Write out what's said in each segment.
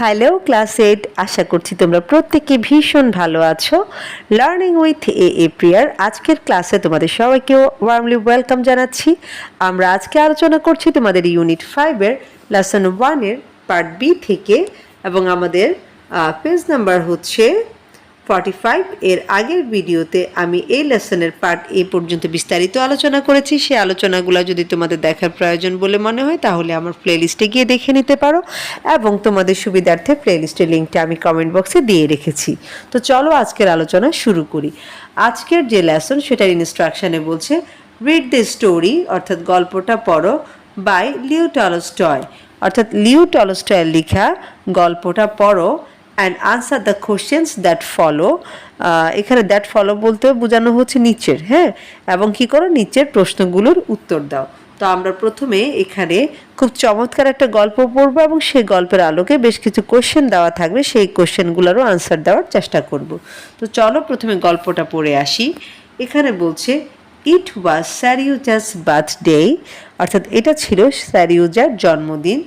Hello class 8, আশা করছি তোমরা প্রত্যেকে ভীষণ ভালো আছো। লার্নিং উইথ এ প্রিয়ার আজকের ক্লাসে তোমাদের সবাইকে ওয়ার্মলি ওয়েলকাম জানাচ্ছি। আমরা আজকে আলোচনা করছি তোমাদের ইউনিট 5-এর লেসন 1-এর পার্ট বি থেকে, এবং আমাদের পেজ নাম্বার হচ্ছে 45। এর আগের ভিডিওতে আমি এই লেসনের পার্ট এ পর্যন্ত বিস্তারিত আলোচনা করেছি। সেই আলোচনাগুলো যদি তোমাদের দেখার প্রয়োজন বলে মনে হয় তাহলে আমার প্লেলিস্টে গিয়ে দেখে নিতে পারো, এবং তোমাদের সুবিধার্থে প্লেলিস্টের লিঙ্কটা আমি কমেন্ট বক্সে দিয়ে রেখেছি। তো চলো আজকের আলোচনা শুরু করি। আজকের যে লেসন সেটার ইনস্ট্রাকশানে বলছে রিড দ্য স্টোরি, অর্থাৎ গল্পটা পড়ো, বাই লিও টলস্টয়, অর্থাৎ লিও টলস্টয়ের লেখা গল্পটা পড়ো, and answer the questions that follow. এখানে দ্যাট ফলো বলতে বোঝানো হচ্ছে নিচের, হ্যাঁ, এবং কি করো নিচের প্রশ্নগুলোর উত্তর দাও। তো আমরা প্রথমে এখানে খুব চমৎকার একটা গল্প পড়বো, এবং সেই গল্পের আলোকে বেশ কিছু কোশ্চেন দেওয়া থাকবে, সেই কোশ্চেনগুলোরও আনসার দেওয়ার চেষ্টা করব। তো চলো প্রথমে গল্পটা পড়ে আসি। এখানে বলছে ইট ওয়াজ স্যারিউজাস বার্থডে, অর্থাৎ এটা ছিল স্যারিউজার জন্মদিন।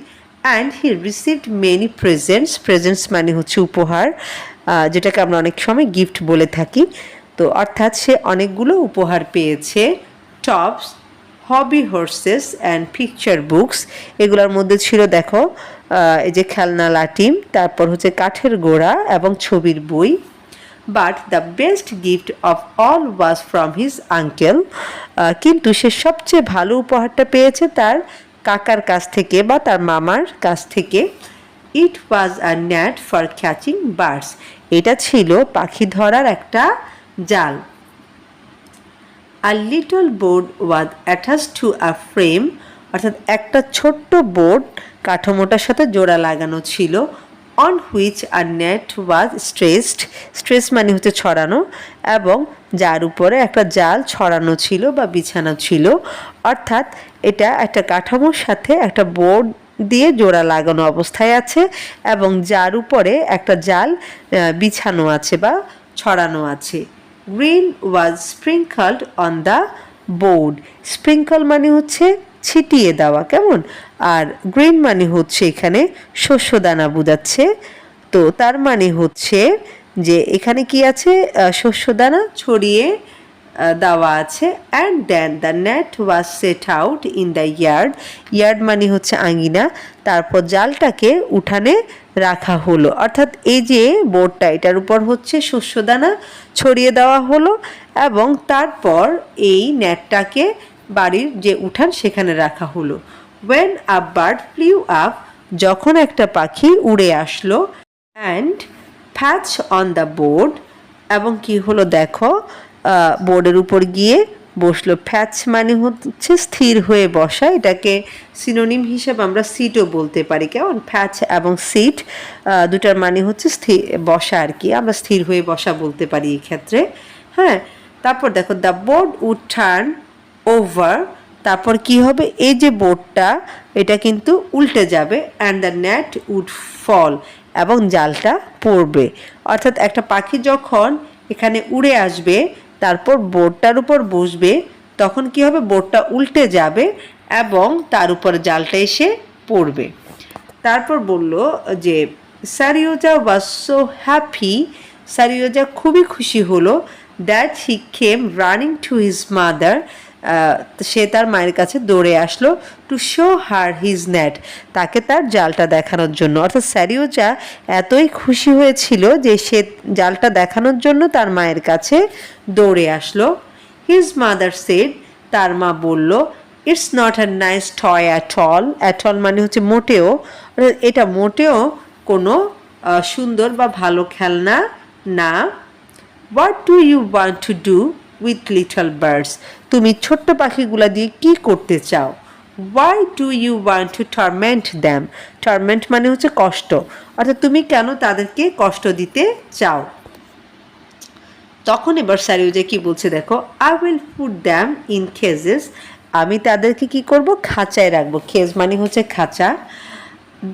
And he received many presents মানে হচ্ছে উপহার, যেটাকে আমরা অনেক সময় গিফট বলে থাকি। তো অর্থাৎ সে অনেকগুলো উপহার পেয়েছে। Tops, hobby horse's and picture books, এগুলোর মধ্যে ছিল দেখো এই যে খেলনা লাটিম, তারপর হচ্ছে কাঠের গোড়া এবং ছবির বই। But the best gift of all was from his uncle, কিন্তু সে সবচেয়ে ভালো উপহারটা পেয়েছে তার কাকার কাছ থেকে বা তার মামার কাছ থেকে। ইট ওয়াজ আ নেট ফর ক্যাচিং বার্ডস, এটা ছিল পাখি ধরার একটা জাল। A little board was attach to a frame, অর্থাৎ একটা ছোট্ট বোর্ড কাঠামোটার সাথে জোড়া লাগানো ছিল। On which a net was stress মানে হচ্ছে ছড়ানো, এবং যার উপরে একটা জাল ছড়ানো ছিল বা বিছানো ছিল। অর্থাৎ এটা একটা কাঠামোর সাথে একটা বোর্ড দিয়ে জোড়া লাগানো অবস্থায় আছে, এবং যার উপরে একটা জাল বিছানো আছে বা ছড়ানো আছে। Green was sprinkled on the board, sprinkle মানে হচ্ছে ছিটিয়ে দেওয়া, কেমন, আর গ্রিন মানে হচ্ছে এখানে শস্যদানা বোঝাচ্ছে। তো তার মানে হচ্ছে যে এখানে কি আছে, শস্যদানা ছড়িয়ে দেওয়া আছে। And then the net was set out in the yard মানে হচ্ছে আঙিনা, তারপর জালটাকে উঠানে রাখা হলো। অর্থাৎ এই যে বোর্ডটা, এটার উপর হচ্ছে শস্যদানা ছড়িয়ে দেওয়া হলো, এবং তারপর এই নেটটাকে বাড়ির যে উঠান সেখানে রাখা হলো। When a bird flew up, যখন একটা পাখি উড়ে আসলো। And patch on the board, এবং কি হলো দেখো বোর্ডের উপর গিয়ে বসলো। ফ্যাচ মানে হচ্ছে স্থির হয়ে বসা, এটাকে সিনোনিম হিসেবে আমরা সিটও বলতে পারি, কেমন, ফ্যাচ এবং সিট দুটার মানে হচ্ছে স্থির বসা আর কি, আমরা স্থির হয়ে বসা বলতে পারি এই ক্ষেত্রে, হ্যাঁ। তারপর দেখো the board would turn over, তারপর কি হবে, এই যে বোর্ডটা এটা কিন্তু উল্টে যাবে। And the net would fall, এবং জালটা পড়বে। অর্থাৎ একটা পাখি যখন এখানে উড়ে আসবে তারপর বোর্ডটার উপর বসবে, তখন কি হবে, বোর্ডটা উল্টে যাবে এবং তার উপর জালটা এসে পড়বে। তারপর বলল যে সারিওজা ওয়াজ সো হ্যাপি, সারিওজা খুবই খুশি হলো। That he came running to his mother, সে তার মায়ের কাছে দৌড়ে আসলো। To show her his net, তাকে তার জালটা দেখানোর জন্য। অর্থাৎ স্যারিওজা এতই খুশি হয়েছিল যে সে জালটা দেখানোর জন্য তার মায়ের কাছে দৌড়ে আসলো। হিজ মাদার সেড, তার মা বলল, it's not a nice toy at all মানে হচ্ছে মোটেও, এটা মোটেও কোনো সুন্দর বা ভালো খেলনা না। What do you want to do with little birds, তুমি ছোট্ট পাখিগুলা দিয়ে কি করতে চাও। Why do you want to torment them, torment মানে হচ্ছে কষ্ট, অর্থাৎ তুমি কেন তাদেরকে কষ্ট দিতে চাও। তখন এবার সারিওজা কি বলছে দেখো, I will put them in কেজেস, আমি তাদেরকে কি করব, খাঁচায় রাখবো। কেজ মানে হচ্ছে খাঁচা।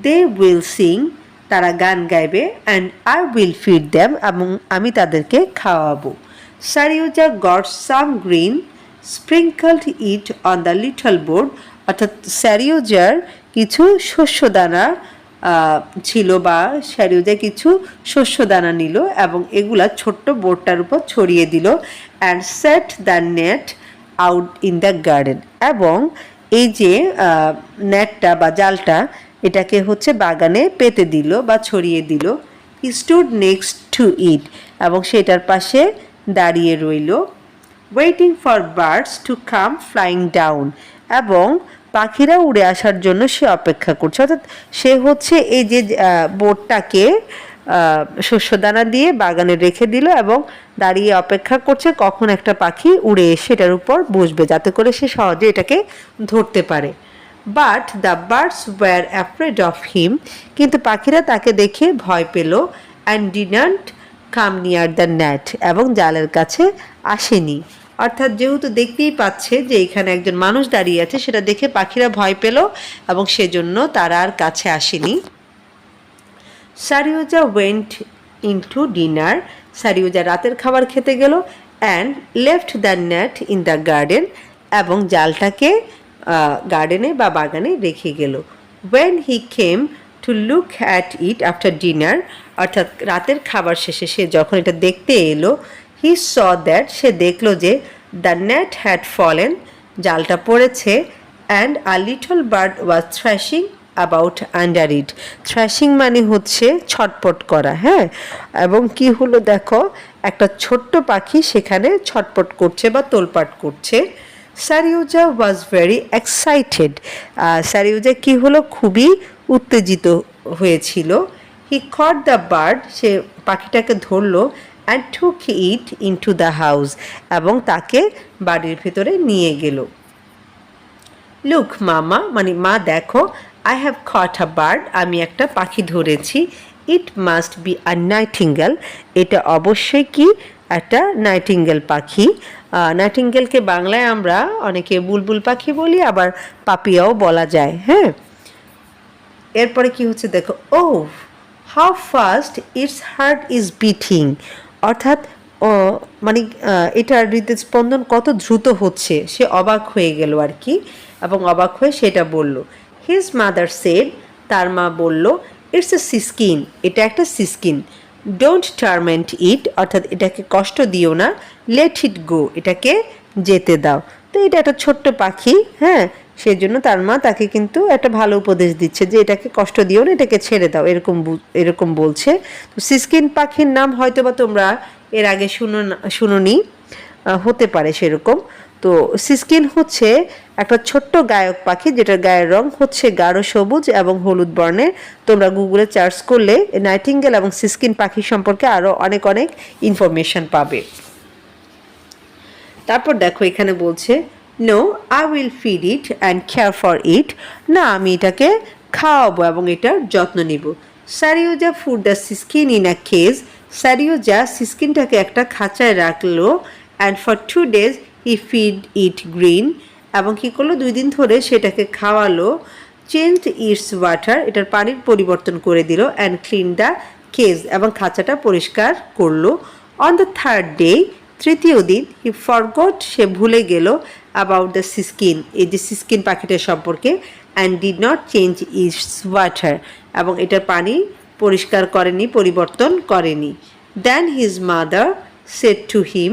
দে উইল সিং, তারা গান গাইবে। And I will feed them, এবং আমি তাদেরকে খাওয়াবো। Seryozha got some green sprinkled it on the little board, অর্থাৎ স্যারিওজার কিছু শস্যদানা ছিল বা সারিউজা কিছু শস্য দানা নিল এবং এগুলা ছোট্ট বোর্ডটার উপর ছড়িয়ে দিল and set the net out in the garden. এবং এই যে নেটটা বা জালটা এটাকে হচ্ছে বাগানে পেতে দিল বা ছড়িয়ে দিল। He stood next to it, এবং সেটার পাশে দাঁড়িয়ে রইল। Waiting for birds to come flying down, এবং পাখিরা উড়ে আসার জন্য সে অপেক্ষা করছে। অর্থাৎ সে হচ্ছে এই যে বোর্ডটাকে শস্যদানা দিয়ে বাগানে রেখে দিল এবং দাঁড়িয়ে অপেক্ষা করছে কখন একটা পাখি উড়ে এসে এটার উপর বসবে, যাতে করে সে সহজে এটাকে ধরতে পারে। But the birds were afraid of him, কিন্তু পাখিরা তাকে দেখে ভয় পেল। And didn't come near the net, এবং জালের কাছে আসেনি। অর্থাৎ যেহেতু দেখতেই পাচ্ছে যে এখানে একজন মানুষ দাঁড়িয়ে আছে, সেটা দেখে পাখিরা ভয় পেল এবং সেজন্য তারা আর কাছে আসেনি। Seryozha went into dinner, Seryozha রাতের খাবার খেতে গেল। And left the net in the garden, এবং জালটাকে গার্ডেনে বা বাগানে রেখে গেল। When he came to look at it after dinner, অর্থাৎ রাতের খাবার শেষে সে যখন এটা দেখতে এলো, হি স দ্যাট, সে দেখলো যে দ্য নেট হ্যাড ফলেন, জালটা পড়েছে। And a little bird was thrashing about under it. Thrashing মানে হচ্ছে ছটপট করা, হ্যাঁ। এবং কি হলো দেখো, একটা ছোট্ট পাখি সেখানে ছটপট করছে বা তোলপাট করছে। সারিউজা ওয়াজ ভেরি এক্সাইটেড, সারিউজা কি হলো, খুবই উত্তেজিত হয়েছিল। হি কট দ্য বার্ড, সে পাখিটাকে ধরলো। And took it into the house, এবং তাকে বাড়ির ভেতরে নিয়ে গেল। লুক মামা, মানে মা দেখো, I have caught a bird, আমি একটা পাখি ধরেছি। It must be a nightingale, এটা অবশ্যই কি একটা নাইটিঙ্গেল পাখি। নাইটিঙ্গেলকে বাংলায় আমরা অনেকে বুলবুল পাখি বলি, আবার পাপিয়াও বলা যায়, হ্যাঁ। এরপরে কি হচ্ছে দেখো, oh how fast its heart is beating, অর্থাৎ মানে এটার হৃদস্পন্দন কত দ্রুত হচ্ছে, সে অবাক হয়ে গেল আর কি, এবং অবাক হয়ে সেটা বলল। হিজ মাদার সেড, তার মা বলল, ইটস এ সিস্কিন, এটা একটা সিস্কিন। ডোন্ট টার্মেন্ট ইট, অর্থাৎ এটাকে কষ্ট দিও না। লেট ইট গো, এটাকে যেতে দাও। তো এটা একটা ছোট্ট পাখি, হ্যাঁ, সেজন্য তার মা তাকে কিন্তু একটা ভালো উপদেশ দিচ্ছে যে এটাকে কষ্ট দিও না, এটাকে ছেড়ে দাও, এরকম বলছে। তো সিস্কিন পাখির নাম হয়তো বা তোমরা এর আগে শুনোনি, হতে পারে সেরকম। তো সিস্কিন হচ্ছে একটা ছোট্ট গায়ক পাখি, যেটার গায়ের রং হচ্ছে গাঢ় সবুজ এবং হলুদ বর্ণের। তোমরা গুগলে সার্চ করলে নাইটিঙ্গেল এবং সিস্কিন পাখি সম্পর্কে আরও অনেক ইনফরমেশন পাবে। তারপর দেখো এখানে বলছে, no I will feed it and care for it, না আমি এটাকে খাওয়াবো এবং এটার যত্ন নিব। Seryozha food the siskin in a cage, Seryozha সিস্কিনটাকে একটা খাঁচায় রাখলো। And for 2 days he feed it green, এবং কী করলো, 2 দিন ধরে সেটাকে খাওয়ালো। চেঞ্জ ইটস ওয়াটার, এটার পানির পরিবর্তন করে দিল। অ্যান্ড ক্লিন দ্য কেজ, এবং খাঁচাটা পরিষ্কার করলো। অন দ্য 3rd day, তৃতীয় দিন, হি ফরগট, সে ভুলে গেল, অ্যাবাউট দ্য সিস্কিন, এই যে সিস্কিন পাখিটার সম্পর্কে। And did not change its water, এবং এটার পানি পরিষ্কার করেনি, পরিবর্তন করেনি। Then his mother said to him,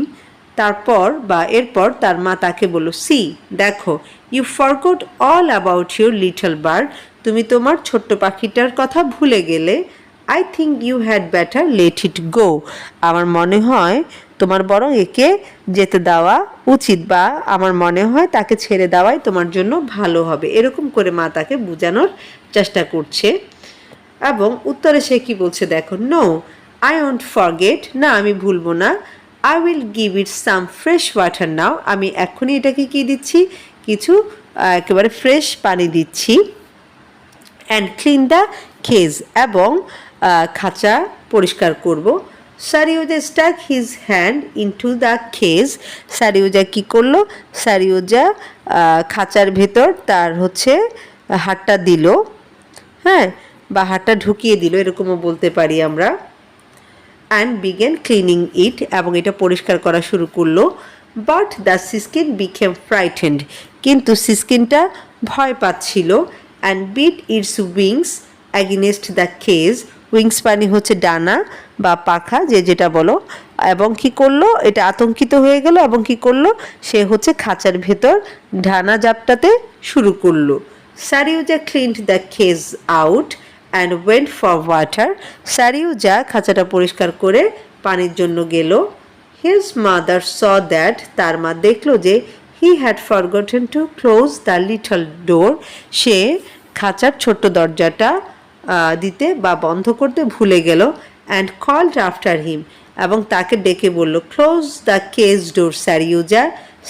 তারপর বা এরপর তার মা তাকে বলল, সি দেখো, you forgot all about your little bird, তুমি তোমার ছোট্ট পাখিটার কথা ভুলে গেলে। I think you had better let it go, আমার মনে হয় তোমার বরং একে যেতে দেওয়া উচিত, বা আমার মনে হয় তাকে ছেড়ে দেওয়াই তোমার জন্য ভালো হবে। এরকম করে মা তাকে বোঝানোর চেষ্টা করছে। এবং উত্তরে সে কি বলছে দেখো, নো আই ওয়ন্ট ফরগেট, না আমি ভুলবো না। I will give it some fresh water now, আমি এখনই এটাকে কি দিচ্ছি, কিছু একেবারে ফ্রেশ পানি দিচ্ছি। অ্যান্ড ক্লিন দ্য কেজ, এবং খাঁচা পরিষ্কার করব। Seryozha stuck his hand into the cage, Seryozha কী করলো, সারিউজা খাঁচার ভেতর তার হচ্ছে হাতটা দিল, হ্যাঁ, বা হাতটা ঢুকিয়ে দিল, এরকমও বলতে পারি আমরা। অ্যান্ড বিগেন ক্লিনিং ইট, এবং এটা পরিষ্কার করা শুরু করলো। But the siskin became frightened, কিন্তু সিস্কিনটা ভয় পাচ্ছিল। And beat its wings, against the cage, wings মানে হচ্ছে ডানা বা পাখা যে যেটা বলো, এবং কি করলো, এটা আতঙ্কিত হয়ে গেল এবং কি করলো, সে হচ্ছে খাঁচার ভেতর ডানা জাপটাতে শুরু করলো। Seryozha cleaned the cage out and went for water, Seryozha খাঁচাটা পরিষ্কার করে পানির জন্য গেল। হিজ মাদার স দ্যাট, তার মা দেখলো যে he had forgotten to close the little door, সে খাঁচার ছোট্ট দরজাটা দিতে বা বন্ধ করতে ভুলে গেল। অ্যান্ড কল্ড আফটার হিম, এবং তাকে ডেকে বলল, close the cage door Seryozha,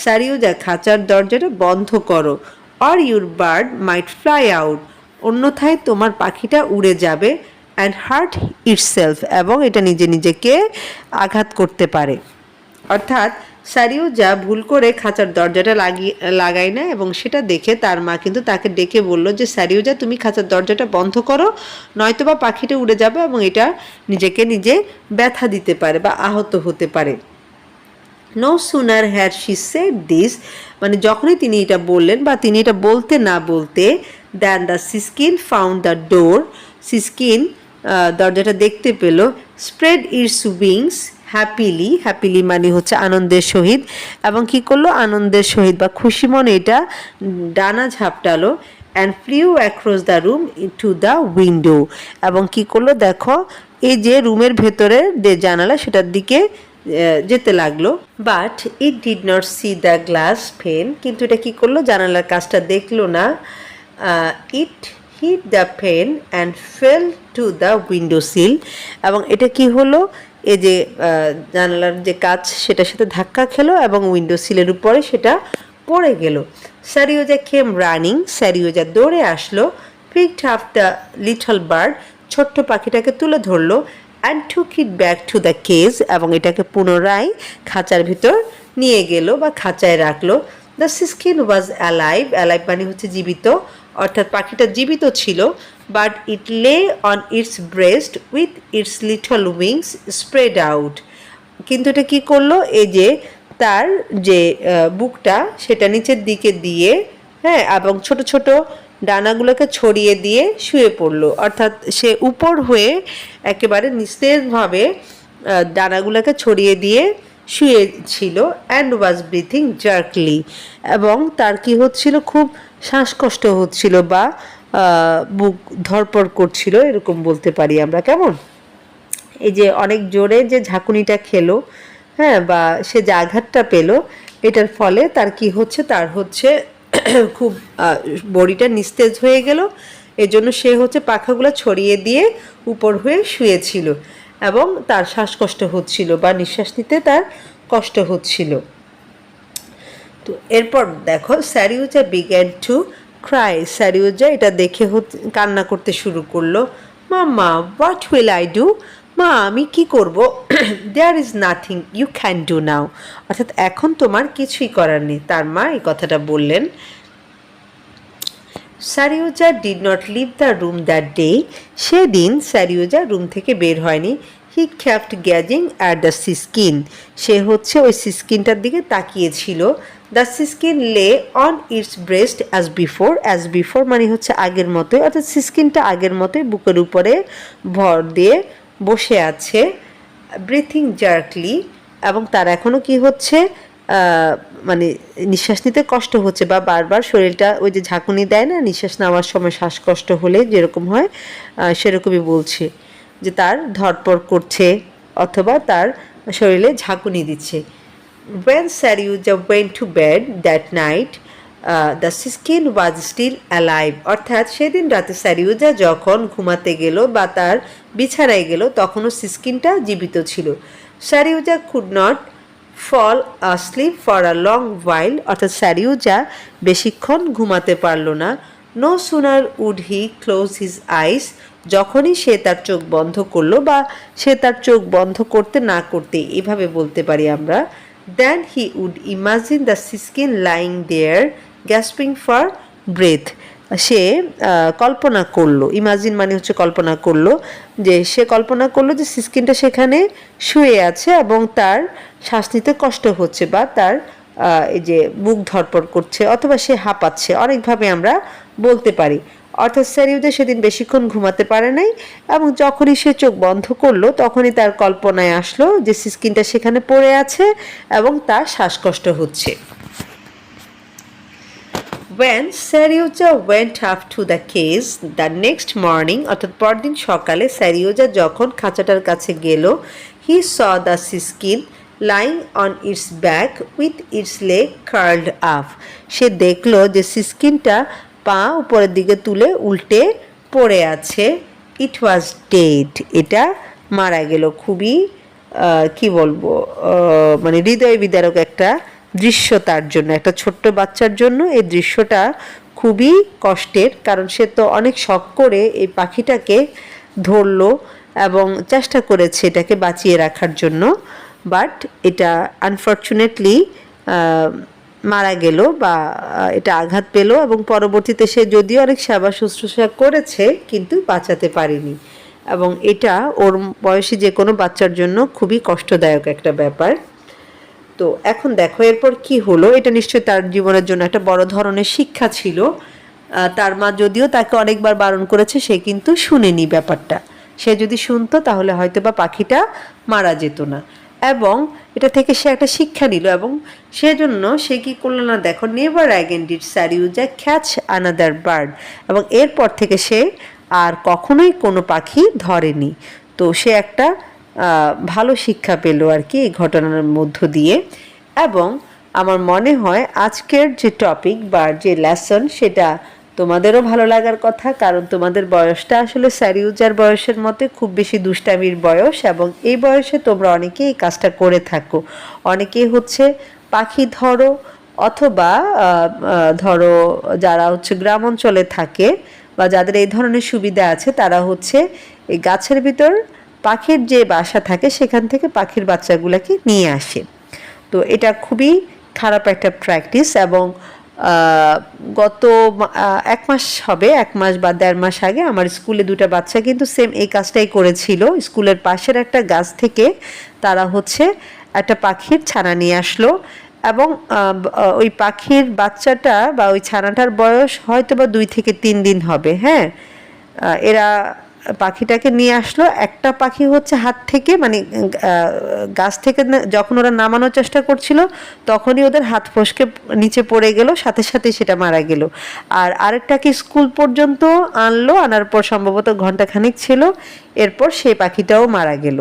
Seryozha খাঁচার দরজাটা বন্ধ করো, or your bird might fly out, অন্যথায় তোমার পাখিটা উড়ে যাবে। অ্যান্ড হার্ট ইটসেলফ, এবং এটা নিজে নিজেকে আঘাত করতে পারে। অর্থাৎ সারিউজা ভুল করে খাঁচার দরজাটা লাগায় না, এবং সেটা দেখে তার মা কিন্তু তাকে ডেকে বলল যে সারিউজা তুমি খাঁচার দরজাটা বন্ধ করো, নয়তোবা পাখিটা উড়ে যাবে এবং এটা নিজেকে নিজে ব্যথা দিতে পারে বা আহত হতে পারে। No sooner had she said this, মানে যখনই তিনি এটা বললেন বা তিনি এটা বলতে না বলতে, then the siskin found the door, siskin দরজাটা দেখতে পেল। Spread its wings happily, happily মানে হচ্ছে আনন্দের সহিত, এবং কি করলো, আনন্দের সহিত বা খুশি মনে এটা ডানা ঝাপটালো। And flew across the room to the window, এবং কি করলো দেখো, এই যে রুমের ভেতরে যে জানালা সেটার দিকে যেতে লাগলো। But it did not see the glass pane, কিন্তু এটা কি করলো, জানালার কাজটা দেখলো না। It hit the pane and fell to the window sill, এবং এটা কি হলো, এই যে জানালার যে কাজ সেটার সাথে ধাক্কা খেলো এবং উইন্ডো সিলের উপরে সেটা পড়ে গেল। সারিউজা কেম রানিং, সারিউজা দৌড়ে আসলো। Picked up the little bird, ছোট্ট পাখিটাকে তুলে ধরলো। And took it back to the cage, এবং এটাকে পুনরায় খাঁচার ভিতর নিয়ে গেল বা খাঁচায় রাখলো। দ্য সিস্কিন ওয়াজ অ্যালাইভ, অ্যালাইভ মানে হচ্ছে জীবিত, অর্থাৎ পাখিটা জীবিত ছিল। বাট ইট লে on its breast with its little wings spread out, কিন্তু এটা কী করলো, এই যে তার যে বুকটা সেটা নিচের দিকে দিয়ে, হ্যাঁ, এবং ছোট ছোট ডানাগুলোকে ছড়িয়ে দিয়ে শুয়ে পড়লো, অর্থাৎ সে উপর হয়ে একেবারে নিস্তেজভাবে ডানাগুলোকে ছড়িয়ে দিয়ে শুয়ে ছিল। অ্যান্ড ওয়াজ ব্রিথিং জার্কলি, এবং তার কি হচ্ছিল, খুব শ্বাসকষ্ট হচ্ছিল বা বুক ধরপড় করছিল, এরকম বলতে পারি আমরা। কেমন, এই যে অনেক জোরে যে ঝাঁকুনিটা খেলো, হ্যাঁ, বা সে যে আঘাতটা পেলো, এটার ফলে তার কি হচ্ছে, তার হচ্ছে খুব বডিটা নিস্তেজ হয়ে গেল, এজন্য সে হচ্ছে পাখাগুলো ছড়িয়ে দিয়ে উপর হয়ে শুয়েছিল এবং তার শ্বাসকষ্ট হচ্ছিল বা নিঃশ্বাস নিতে তার কষ্ট হচ্ছিল। তো এরপর দেখো, Seryozha began to cry, Seryozha এটা দেখে কান্না করতে শুরু করলো। Mamma what will I do, মা আমি কি করব, there is nothing you can do now, অর্থাৎ এখন তোমার কিছুই করার নেই, তার মা এই কথাটা বললেন। Seryozha did not leave the room that day, সেদিন সারিউজা রুম থেকে বের হয়নি। হি ক্যাপ্ট গ্যাজিং অ্যাট দ্য সিস্কিন, সে হচ্ছে ওই সিস্কিনটার দিকে তাকিয়েছিল। The siskin lay on its breast as before মানে হচ্ছে আগের মতোই, অর্থাৎ সিস্কিনটা আগের মতোই বুকের উপরে ভর দিয়ে বসে আছে। ব্রিথিং জার্কলি, এবং তার এখনও কি হচ্ছে, মানে নিঃশ্বাস নিতে কষ্ট হচ্ছে বা বারবার শরীরটা ওই যে ঝাঁকুনি দেয় না নিঃশ্বাস নেওয়ার সময়, শ্বাসকষ্ট হলে যেরকম হয় সেরকমই বলছে যে তার ধরপড় করছে অথবা তার শরীরে ঝাঁকুনি দিচ্ছে। When Saryuja went to bed that night, the siskin was still alive, অর্থাৎ সেদিন রাতে সারিউজা যখন ঘুমাতে গেল বা তার বিছানায় গেল তখনও সিস্কিনটা জীবিত ছিল। Seryozha could not fall asleep for a long while, অর্থাৎ সারিউজা বেশিক্ষণ ঘুমাতে পারল না। No sooner would he close his eyes, যখনই সে তার চোখ বন্ধ করলো বা সে তার চোখ বন্ধ করতে না করতে এভাবে বলতে পারি আমরা, then he would imagine the siskin lying there gasping for breath, সে কল্পনা করলো, ইমাজিন মানে হচ্ছে কল্পনা করলো, যে সে কল্পনা করলো যে সিস্কিনটা সেখানে শুয়ে আছে এবং তার শ্বাস নিতে কষ্ট হচ্ছে বা তার এই যে বুক ধরপড় করছে অথবা সে হাঁপাচ্ছে, অনেকভাবে আমরা বলতে পারি। অর্থাৎ স্যারিউজা সেদিন বেশিক্ষণ ঘুমাতে পারে নাই এবং যখনই সে চোখ বন্ধ করলো তখনই তার কল্পনায় আসলো যে সিস্কিনটা সেখানে পড়ে আছে এবং তার শ্বাসকষ্ট হচ্ছে। When Sarioja went up to the cage the next morning, অর্থাৎ পরদিন সকালে স্যারিওজা যখন খাঁচাটার কাছে গেল, he saw the siskin lying on its back with its leg curled up. সে দেখলো যে সিস্কিনটা পা উপরের দিকে তুলে উল্টে পড়ে আছে। It was dead. এটা মারা গেল। খুবই কি বলবো, মানে হৃদয় বিদারক একটা দৃশ্য তার জন্য, একটা ছোট্ট বাচ্চার জন্য এই দৃশ্যটা খুবই কষ্টের, কারণ সে তো অনেক শখ করে এই পাখিটাকে ধরলো এবং চেষ্টা করেছে এটাকে বাঁচিয়ে রাখার জন্য, বাট এটা আনফর্চুনেটলি মারা গেল বা এটা আঘাত পেল এবং পরবর্তীতে সে যদিও অনেক সেবা শুশ্রূষা করেছে কিন্তু বাঁচাতে পারেনি, এবং এটা ওর বয়সী যে কোনো বাচ্চার জন্য খুবই কষ্টদায়ক একটা ব্যাপার। তো এখন দেখো এরপর কি হলো, এটা নিশ্চয়ই তার জীবনের জন্য একটা বড় ধরনের শিক্ষা ছিল। তার মা যদিও তাকে অনেকবার বারণ করেছে, সে কিন্তু শুনেনি ব্যাপারটা। সে যদি শুনতো তাহলে হয়তো বা পাখিটা মারা যেত না, এবং এটা থেকে সে একটা শিক্ষা নিল এবং সেজন্য সে কি করলো না দেখো, never again did Seryozha catch another bird, এবং এরপর থেকে সে আর কখনোই কোনো পাখি ধরেনি। তো সে একটা ভালো শিক্ষা পেল আর কি এই ঘটনার মধ্য দিয়ে। এবং আমার মনে হয় আজকের যে টপিক বা যে লেসন সেটা তোমাদেরও ভালো লাগার কথা, কারণ তোমাদের বয়সটা আসলে স্যারিওজার বয়সের মতে খুব বেশি দুষ্টামির বয়স, এবং এই বয়সে তোমরা অনেকেই এই কাজটা করে থাকো। অনেকেই হচ্ছে পাখি ধরো, অথবা ধরো যারা হচ্ছে গ্রাম অঞ্চলে থাকে বা যাদের এই ধরনের সুবিধা আছে তারা হচ্ছে এই গাছের ভিতর পাখির যে বাসা থাকে সেখান থেকে পাখির বাচ্চাগুলোকে নিয়ে আসে। তো এটা খুবই খারাপ একটা প্র্যাকটিস, এবং গত 1 মাস হবে, 1 মাস বা 1.5 মাস আগে আমার স্কুলে 2টা বাচ্চা কিন্তু সেম এই কাজটাই করেছিল। স্কুলের পাশের একটা গাছ থেকে তারা হচ্ছে একটা পাখির ছানা নিয়ে আসলো, এবং ওই পাখির বাচ্চাটা বা ওই ছানাটার বয়স হয়তো বা 2 থেকে 3 দিন হবে। হ্যাঁ, এরা পাখিটাকে নিয়ে আসলো, একটা পাখি হচ্ছে হাত থেকে মানে গাছ থেকে যখন ওরা নামানোর চেষ্টা করছিল তখনই ওদের হাত ফসকে নিচে পড়ে গেল, সাথে সাথে সেটা মারা গেল। আর আরেকটাকে স্কুল পর্যন্ত আনলো, আনার পর সম্ভবত ঘন্টাখানেক ছিল, এরপর সেই পাখিটাও মারা গেল।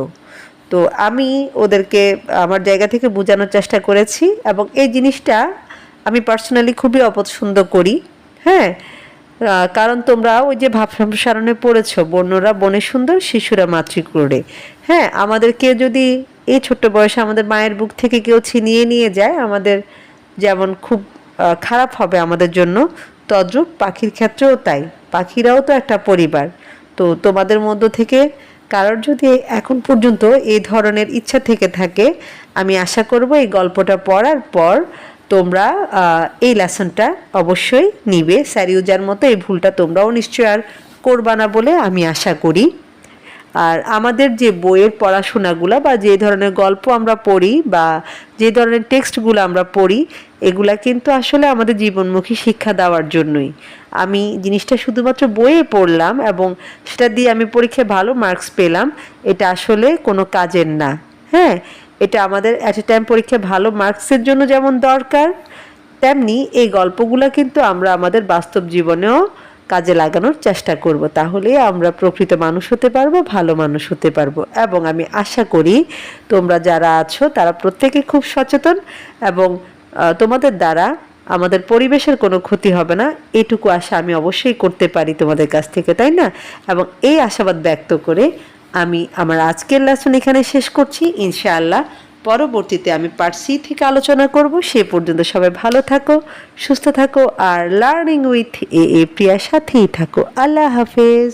তো আমি ওদেরকে আমার জায়গা থেকে বোঝানোর চেষ্টা করেছি, এবং এই জিনিসটা আমি পার্সোনালি খুবই অপছন্দ করি। হ্যাঁ, কারণ তোমরা ওই যে ভাব সম্প্রসারণে পড়েছো, বন্যরা বনে সুন্দর, শিশুরা মাতৃক্রোড়ে। হ্যাঁ, আমাদেরকে যদি এই ছোট্ট বয়সে আমাদের মায়ের বুক থেকে কেউ ছিনিয়ে নিয়ে যায়, আমাদের যেমন খুব খারাপ হবে আমাদের জন্য, তদ্রূপ পাখির ক্ষেত্রেও তাই। পাখিরাও তো একটা পরিবার। তো তোমাদের মধ্য থেকে কারোর যদি এখন পর্যন্ত এই ধরনের ইচ্ছা থেকে থাকে, আমি আশা করব এই গল্পটা পড়ার পর তোমরা এই লেসনটা অবশ্যই নিবে। স্যারিওজার মতো এই ভুলটা তোমরাও নিশ্চয় আর করবা না বলে আমি আশা করি। আর আমাদের যে বইয়ের পড়াশোনাগুলো বা যে ধরনের গল্প আমরা পড়ি বা যে ধরনের টেক্সটগুলো আমরা পড়ি, এগুলা কিন্তু আসলে আমাদের জীবনমুখী শিক্ষা দেওয়ার জন্যই। আমি জিনিসটা শুধুমাত্র বইয়ে পড়লাম এবং সেটা দিয়ে আমি পরীক্ষায় ভালো মার্কস পেলাম, এটা আসলে কোনো কাজের না। হ্যাঁ, এটা আমাদের অ্যাট এ টাইম পরীক্ষায় ভালো মার্কসের জন্য যেমন দরকার, তেমনি এই গল্পগুলো কিন্তু আমরা আমাদের বাস্তব জীবনেও কাজে লাগানোর চেষ্টা করব, তাহলে আমরা প্রকৃত মানুষ হতে পারবো, ভালো মানুষ হতে পারবো। এবং আমি আশা করি তোমরা যারা আছো তারা প্রত্যেকে খুব সচেতন, এবং তোমাদের দ্বারা আমাদের পরিবেশের কোনো ক্ষতি হবে না, এটুকু আশা আমি অবশ্যই করতে পারি তোমাদের কাছ থেকে, তাই না? এবং এই আশাবাদ ব্যক্ত করে আমি আমার আজকের লেসন এখানে শেষ করছি। ইনশাআল্লাহ পরবর্তীতে আমি পার্ট সি থেকে আলোচনা করব। সে পর্যন্ত সবাই ভালো থাকো, সুস্থ থাকো, আর লার্নিং উইথ এ প্রিয়ার সাথেই থাকো। আল্লাহ হাফেজ।